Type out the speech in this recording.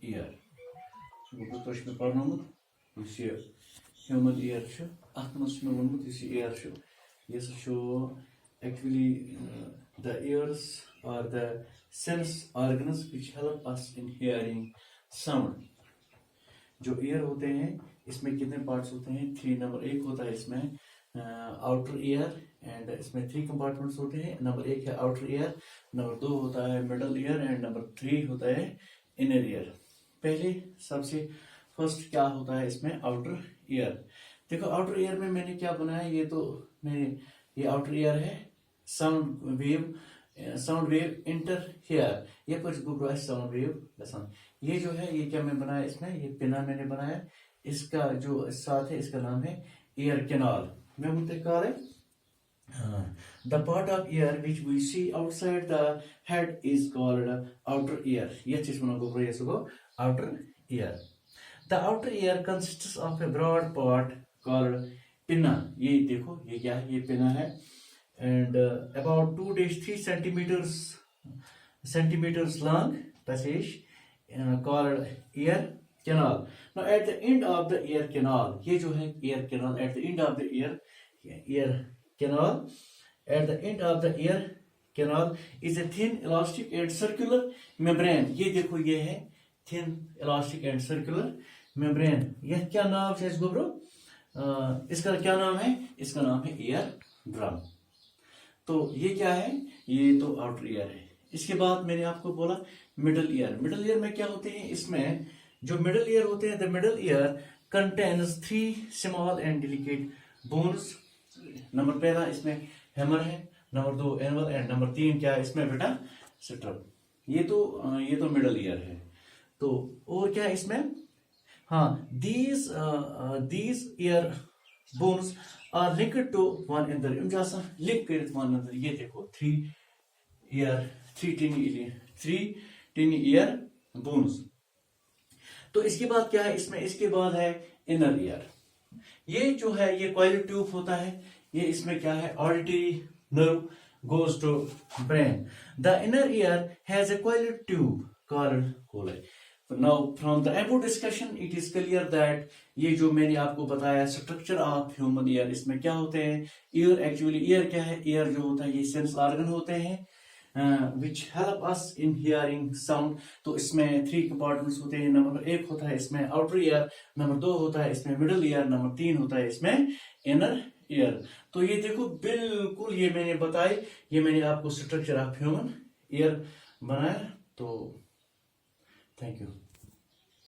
ear. तो इसमें पढ़नोमुत ये human ear छु अथ मस में वोनमुत ये ear छु ये छु actually the ears are the sense organs which help us in hearing sound. जो ईयर होते हैं इसमें कितने पार्ट्स होते हैं? 3. नंबर 1 होता है इसमें आउटर ईयर एंड इसमें 3 कंपार्टमेंट्स होते हैं. नंबर 1 है आउटर ईयर, नंबर 2 होता है मिडल ईयर एंड नंबर 3 होता है इनर ईयर. पहले सबसे फर्स्ट क्या होता है इसमें? Outer ear. देखो आउटर ईयर में मैंने क्या बनाया, ये तो ये आउटर ईयर है. साउंड वेव इंटर हियर, ये पर गुब्रा साउंड वेव गसान. ये जो है ये क्या मैं बनाया इसमें, ये पिना मैंने बनाया. इसका जो साथ है इसका नाम है ईयर कैनाल. मैं मुझे कहा है the part of ear which we see outside the head is called outer ear. ये चीज बना गुब्रा ये सुबह outer ear. The outer ear consists of a broad part called pinna. ये देखो ये क्या है, ये पिना है. And about 2-3 centimeters long passage called ear canal. Now at the end of the ear canal, ये जो है ear canal, at the end of the ear canal, at the end of the ear canal is a thin elastic and circular membrane. ये देखो ये है thin elastic and circular membrane. यह क्या नाम है इस गुब्रो? इसका क्या नाम है? इसका नाम है ear drum. तो ये क्या है? ये तो आउटर ईयर है. इसके बाद मैंने आपको बोला मिडल ईयर. मिडल ईयर में क्या होते हैं? इसमें जो मिडल ईयर होते हैं, the middle ear contains 3 small and delicate bones. Number पहला इसमें हैमर है, नंबर 2 एनवल एंड नंबर 3 क्या है इसमें बेटा? स्ट्रप. ये तो मिडल ईयर है. तो और क्या है इसमें? हाँ, these ear bones are linked to one another. इनके साथ लिंक करें one another. ये देखो 3 tiny ear bones. तो इसके बाद क्या है इसमें? इसके बाद है इनर ईयर. ये जो है ये कॉइल ट्यूब होता है. ये इसमें क्या है? Auditory nerve goes to brain. The inner ear has a coiled tube called colli. Now from the above discussion it is clear that ये जो मैंने आपको बताया स्ट्रक्चर ऑफ ह्यूमन ईयर, इसमें क्या होते हैं? ईयर एक्चुअली ईयर क्या है? ईयर जो होता है ये सेंस ऑर्गन होते हैं which help us in hearing sound. तो इसमें 3 कंपार्टमेंट्स होते हैं. नंबर 1 होता है इसमें आउटर ईयर, नंबर 2 होता है इसमें मिडल ईयर, नंबर 3 होता है इसमें इनर ईयर. तो ये देखो बिल्कुल ये मैंने बताई, ये मैंने आपको स्ट्रक्चर ऑफ ह्यूमन ईयर बनाया. तो थैंक यू.